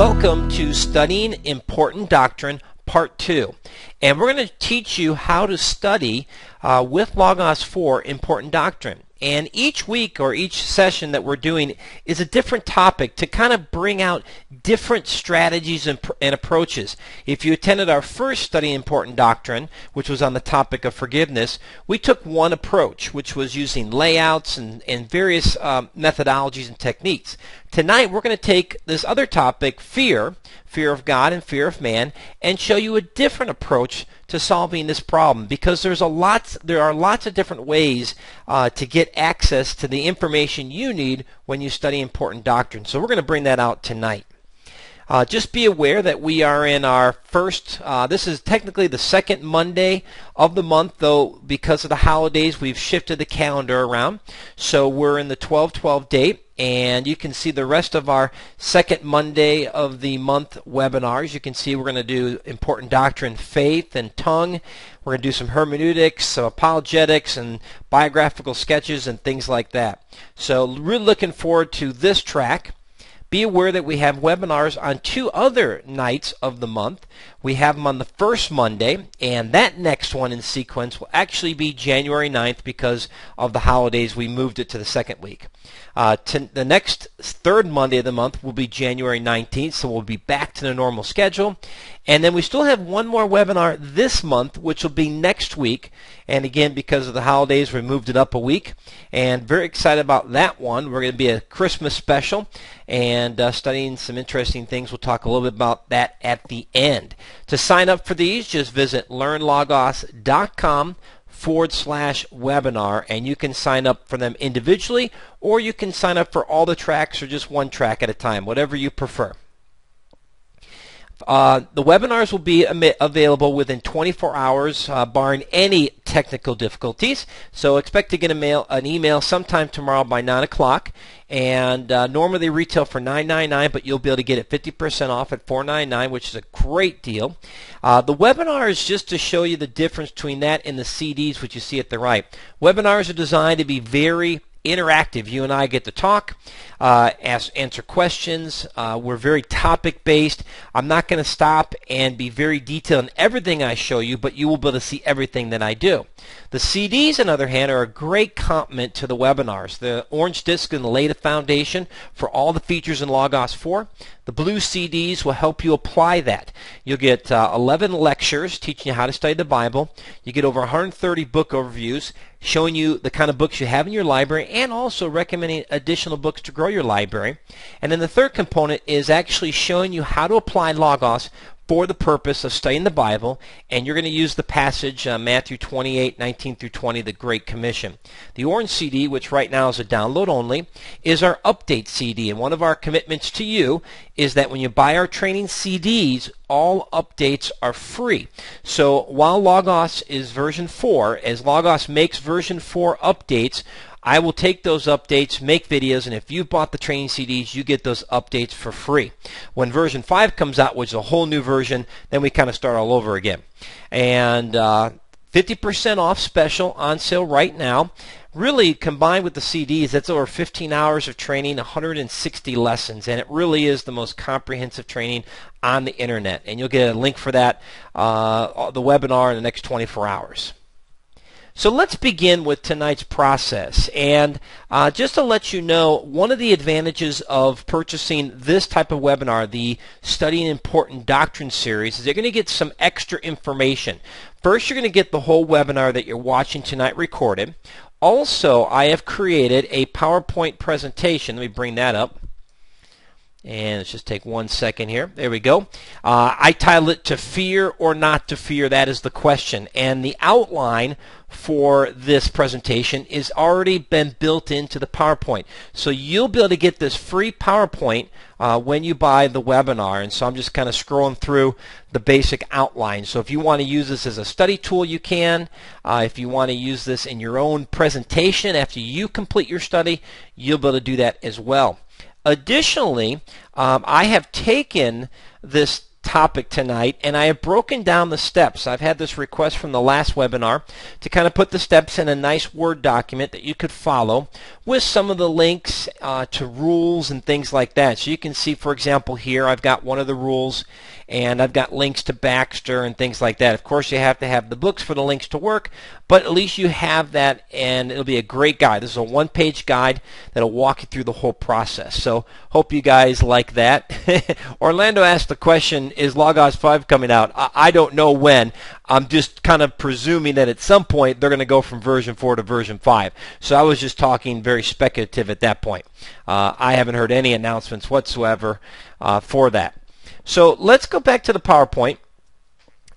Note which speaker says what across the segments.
Speaker 1: Welcome to Studying Important Doctrine Part 2. And we're going to teach you how to study with Logos 4 Important Doctrine. And each week or each session that we're doing is a different topic to kind of bring out different strategies and approaches. If you attended our first Study Important Doctrine, which was on the topic of forgiveness, we took one approach, which was using layouts and various methodologies and techniques. Tonight we're going to take this other topic, fear of God and fear of man, and show you a different approach to solving this problem, because there are lots of different ways to get access to the information you need when you study important doctrine. So we're going to bring that out tonight. Just be aware that we are in our first, this is technically the second Monday of the month, though because of the holidays we've shifted the calendar around. So we're in the 12/12 date, and you can see the rest of our second Monday of the month webinars. You can see we're going to do important doctrine, faith, and tongue. We're going to do some hermeneutics, some apologetics, and biographical sketches and things like that. So really looking forward to this track. Be aware that we have webinars on two other nights of the month. We have them on the first Monday, and that next one in sequence will actually be January 9th because of the holidays. We moved it to the second week. The next third Monday of the month will be January 19th, so we'll be back to the normal schedule. And then we still have one more webinar this month, which will be next week. And again, because of the holidays, we moved it up a week. And very excited about that one. We're going to be a Christmas special and studying some interesting things. We'll talk a little bit about that at the end. To sign up for these, just visit LearnLogos.com/webinar, and you can sign up for them individually, or you can sign up for all the tracks or just one track at a time, whatever you prefer. The webinars will be available within 24 hours, barring any technical difficulties. So expect to get an email sometime tomorrow by 9 o'clock. And normally they retail for $9.99, but you'll be able to get it 50% off at $4.99, which is a great deal. The webinar is just to show you the difference between that and the CDs, which you see at the right. Webinars are designed to be very interactive. You and I get to talk, answer questions. We're very topic based. I'm not going to stop and be very detailed in everything I show you, but you will be able to see everything that I do. The CDs, on the other hand, are a great complement to the webinars. The orange disc and the lay the foundation for all the features in Logos 4. The blue CDs will help you apply that. You'll get 11 lectures teaching you how to study the Bible. You get over 130 book overviews showing you the kind of books you have in your library, and also recommending additional books to grow your library. And then the third component is actually showing you how to apply Logos for the purpose of studying the Bible, and you're going to use the passage Matthew 28:19 through 20, the Great Commission. The orange CD, which right now is a download only, is our update CD, and one of our commitments to you is that when you buy our training CDs, all updates are free. So while Logos is version 4, as Logos makes version 4 updates, I will take those updates, make videos, and if you bought the training CDs, you get those updates for free. When version 5 comes out, which is a whole new version, then we kind of start all over again. And 50% off special on sale right now. Really, combined with the CDs, that's over 15 hours of training, 160 lessons, and it really is the most comprehensive training on the internet. And you'll get a link for that, the webinar, in the next 24 hours. So let's begin with tonight's process. And just to let you know, one of the advantages of purchasing this type of webinar, the Studying Important Doctrine series, is you're going to get some extra information. First, you're going to get the whole webinar that you're watching tonight recorded. Also, I have created a PowerPoint presentation. Let me bring that up. And let's just take 1 second here. There we go. I titled it "To Fear or Not to Fear." That is the question. And the outline for this presentation is already been built into the PowerPoint. So you'll be able to get this free PowerPoint when you buy the webinar. And so I'm just kind of scrolling through the basic outline. So if you want to use this as a study tool, you can. If you want to use this in your own presentation after you complete your study, you'll be able to do that as well. Additionally, I have taken this topic tonight, and I have broken down the steps. I've had this request from the last webinar to kind of put the steps in a nice Word document that you could follow with some of the links to rules and things like that. So you can see, for example, here I've got one of the rules, and I've got links to Baxter and things like that. Of course, you have to have the books for the links to work, but at least you have that, and it'll be a great guide. This is a one-page guide that'll walk you through the whole process. So hope you guys like that. Orlando asked the question, is Logos 5 coming out? I don't know when. I'm just kind of presuming that at some point they're going to go from version 4 to version 5. So I was just talking very speculative at that point. I haven't heard any announcements whatsoever for that. So let's go back to the PowerPoint,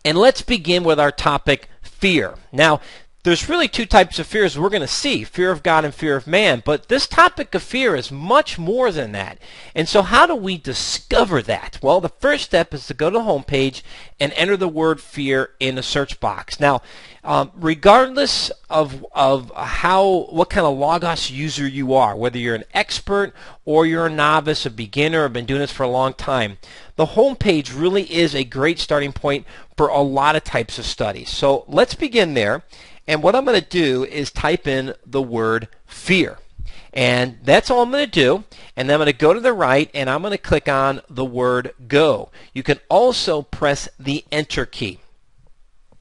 Speaker 1: and let's begin with our topic, fear. Now, there's really two types of fears we're going to see, fear of God and fear of man, but this topic of fear is much more than that. And so how do we discover that? Well, the first step is to go to the home page and enter the word fear in the search box. Now, regardless of what kind of Logos user you are, whether you're an expert or you're a novice, a beginner, or been doing this for a long time, the home page really is a great starting point for a lot of types of studies. So let's begin there. And what I'm going to do is type in the word fear. And that's all I'm going to do. And then I'm going to go to the right, and I'm going to click on the word go. You can also press the enter key.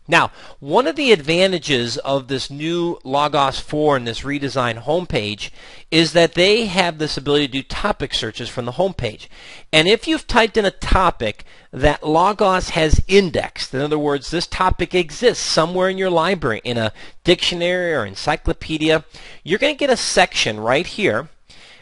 Speaker 1: Now, one of the advantages of this new Logos 4 and this redesigned homepage is that they have this ability to do topic searches from the homepage. And if you've typed in a topic that Logos has indexed, in other words, this topic exists somewhere in your library, in a dictionary or encyclopedia, you're going to get a section right here.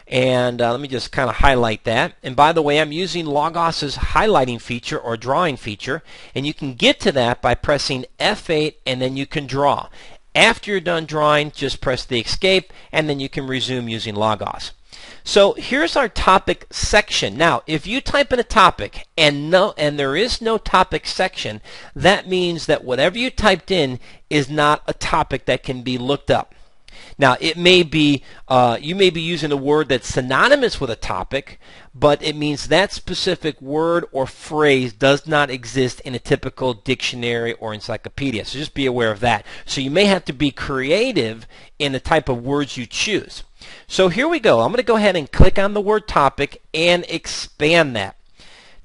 Speaker 1: And let me just kind of highlight that. And by the way, I'm using Logos's highlighting feature or drawing feature. And you can get to that by pressing F8, and then you can draw. After you're done drawing, just press the escape, and then you can resume using Logos. So here's our topic section. Now, if you type in a topic and there is no topic section, that means that whatever you typed in is not a topic that can be looked up. Now, it may be you may be using a word that's synonymous with a topic, but it means that specific word or phrase does not exist in a typical dictionary or encyclopedia. So just be aware of that. So you may have to be creative in the type of words you choose. So here we go. I'm going to go ahead and click on the word topic and expand that.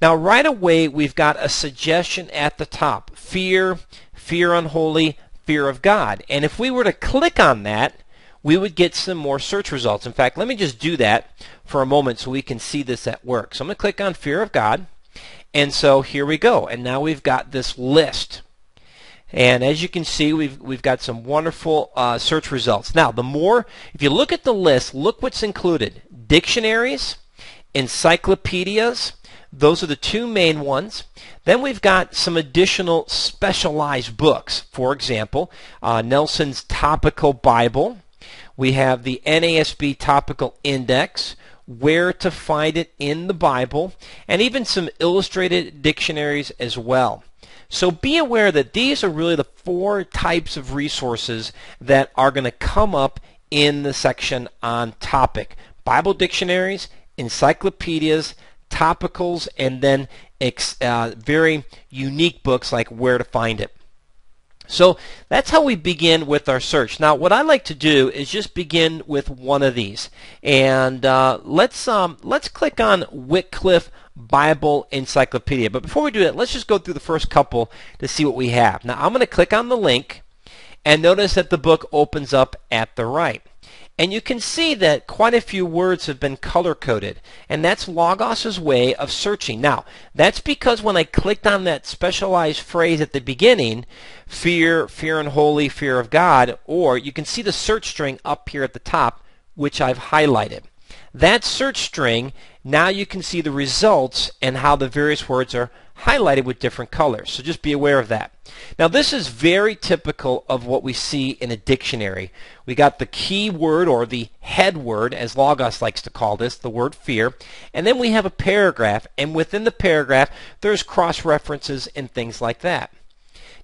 Speaker 1: Now, right away, we've got a suggestion at the top: fear, fear unholy, fear of God. And if we were to click on that, we would get some more search results. In fact, let me just do that for a moment so we can see this at work. So I'm going to click on fear of God, and so here we go. And now we've got this list. And as you can see, we've got some wonderful search results. Now, if you look at the list, look what's included: dictionaries, encyclopedias. Those are the two main ones. Then we've got some additional specialized books. For example, Nelson's Topical Bible. We have the NASB Topical Index, Where to Find It in the Bible, and even some illustrated dictionaries as well. So be aware that these are really the 4 types of resources that are going to come up in the section on topic: Bible dictionaries, encyclopedias, topicals, and then very unique books like Where to Find It. So that's how we begin with our search. Now, what I like to do is just begin with one of these, and let's click on Wycliffe Bible Encyclopedia. But before we do that, let's just go through the first couple to see what we have. Now, I'm going to click on the link, and notice that the book opens up at the right. And you can see that quite a few words have been color-coded, and that's Logos's way of searching. Now, that's because when I clicked on that specialized phrase at the beginning, fear, fear unholy, fear of God, or you can see the search string up here at the top, which I've highlighted. That search string, now you can see the results and how the various words are highlighted with different colors. So just be aware of that. Now, this is very typical of what we see in a dictionary. We got the key word, or the head word, as Logos likes to call this, the word fear, and then we have a paragraph, and within the paragraph there's cross-references and things like that.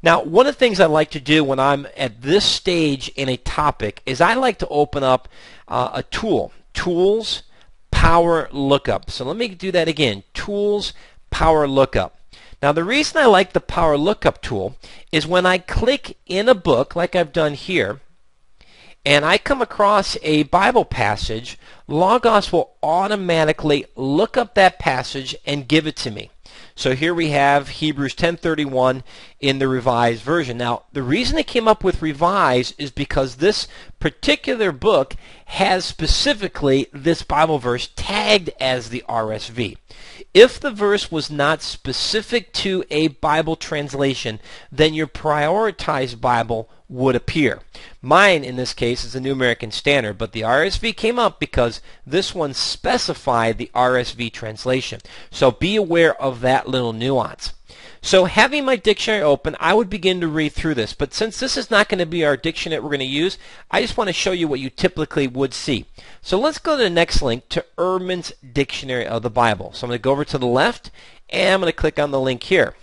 Speaker 1: Now, one of the things I like to do when I'm at this stage in a topic is I like to open up a tool. Tools, Power Lookup. So let me do that again. Tools, Power Lookup. Now the reason I like the Power Lookup tool is when I click in a book, like I've done here, and I come across a Bible passage, Logos will automatically look up that passage and give it to me. So here we have Hebrews 10:31 in the Revised Version. Now, the reason it came up with Revised is because this particular book has specifically this Bible verse tagged as the RSV. If the verse was not specific to a Bible translation, then your prioritized Bible would appear. Mine, in this case, is the New American Standard, but the RSV came up because this one specified the RSV translation. So be aware of that little nuance. So having my dictionary open, I would begin to read through this. But since this is not going to be our dictionary we're going to use, I just want to show you what you typically would see. So let's go to the next link, to Ehrman's Dictionary of the Bible. So I'm going to go over to the left, and I'm going to click on the link here.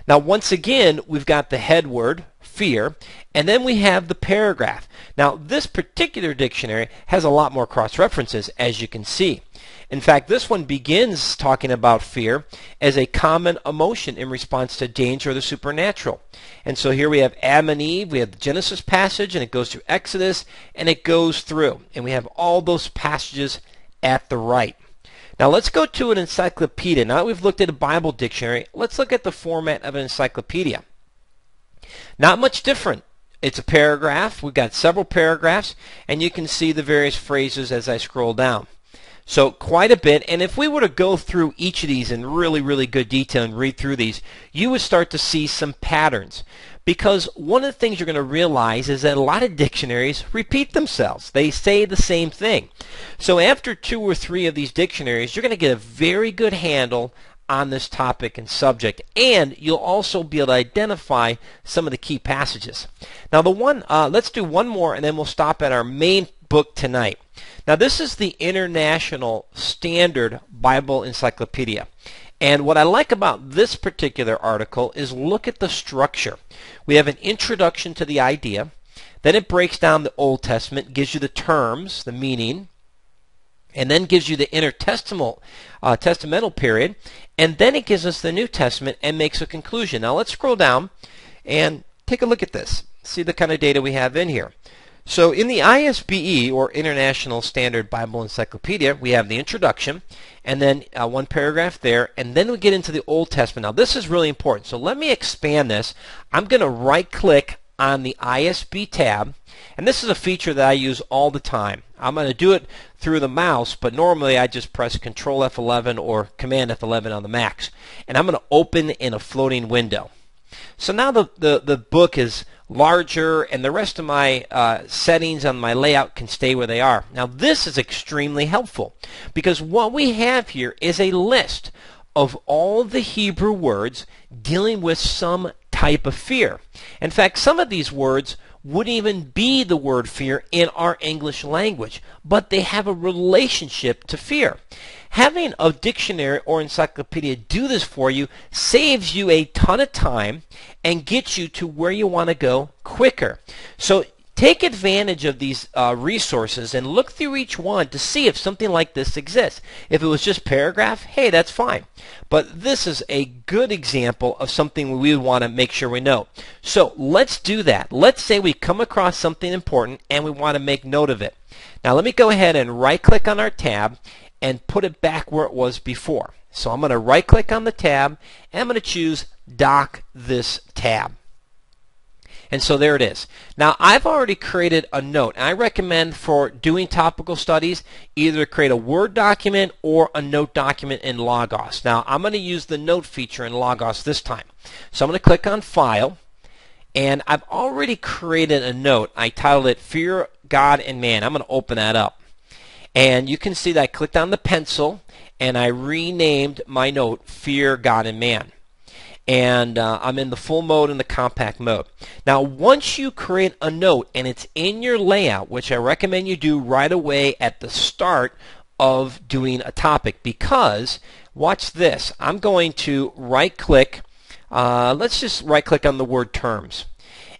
Speaker 1: Now once again, we've got the head word, fear, and then we have the paragraph. Now this particular dictionary has a lot more cross-references, as you can see. In fact, this one begins talking about fear as a common emotion in response to danger or the supernatural. And so here we have Adam and Eve, we have the Genesis passage, and it goes through Exodus, and it goes through. And we have all those passages at the right. Now let's go to an encyclopedia. Now that we've looked at a Bible dictionary, let's look at the format of an encyclopedia. Not much different. It's a paragraph. We've got several paragraphs, and you can see the various phrases as I scroll down. So quite a bit, and if we were to go through each of these in really good detail and read through these, you would start to see some patterns. Because one of the things you're going to realize is that a lot of dictionaries repeat themselves. They say the same thing. So after 2 or 3 of these dictionaries, you're going to get a very good handle on this topic and subject, and you'll also be able to identify some of the key passages. Now let's do one more, and then we'll stop at our main book tonight. Now this is the International Standard Bible Encyclopedia. And what I like about this particular article is look at the structure. We have an introduction to the idea, then it breaks down the Old Testament, gives you the terms, the meaning, and then gives you the intertestamental period, and then it gives us the New Testament and makes a conclusion. Now let's scroll down and take a look at this. See the kind of data we have in here. So in the ISBE, or International Standard Bible Encyclopedia, we have the introduction, and then one paragraph there, and then we get into the Old Testament. Now this is really important, so let me expand this. I'm going to right-click on the ISB tab, and this is a feature that I use all the time. I'm going to do it through the mouse, but normally I just press Control F11 or Command F11 on the Macs, and I'm going to open in a floating window. So now the book is larger, and the rest of my settings on my layout can stay where they are. Now this is extremely helpful because what we have here is a list of all the Hebrew words dealing with some type of fear. In fact, some of these words wouldn't even be the word fear in our English language, but they have a relationship to fear. Having a dictionary or encyclopedia do this for you saves you a ton of time and gets you to where you want to go quicker. So take advantage of these resources and look through each one to see if something like this exists. If it was just paragraph, hey, that's fine. But this is a good example of something we would want to make sure we know. So let's do that. Let's say we come across something important and we want to make note of it. Now let me go ahead and right-click on our tab and put it back where it was before. So I'm going to right-click on the tab, and I'm going to choose Dock this tab. And so there it is. Now I've already created a note, and I recommend for doing topical studies either create a Word document or a note document in Logos. Now I'm going to use the note feature in Logos this time. So I'm going to click on File, and I've already created a note. I titled it Fear God and Man. I'm going to open that up. And you can see that I clicked on the pencil and I renamed my note Fear God and Man. And I'm in the full mode and the compact mode. Now once you create a note and it's in your layout, which I recommend you do right away at the start of doing a topic, because watch this, I'm going to right click, let's just right click on the word terms.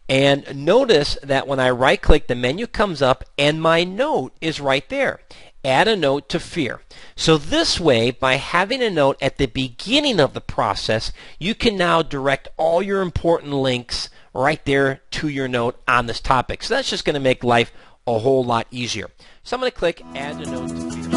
Speaker 1: And notice that when I right click, the menu comes up and my note is right there. add a note to fear. So this way, by having a note at the beginning of the process, you can now direct all your important links right there to your note on this topic. So that's just going to make life a whole lot easier. So I'm going to click Add a Note to Fear.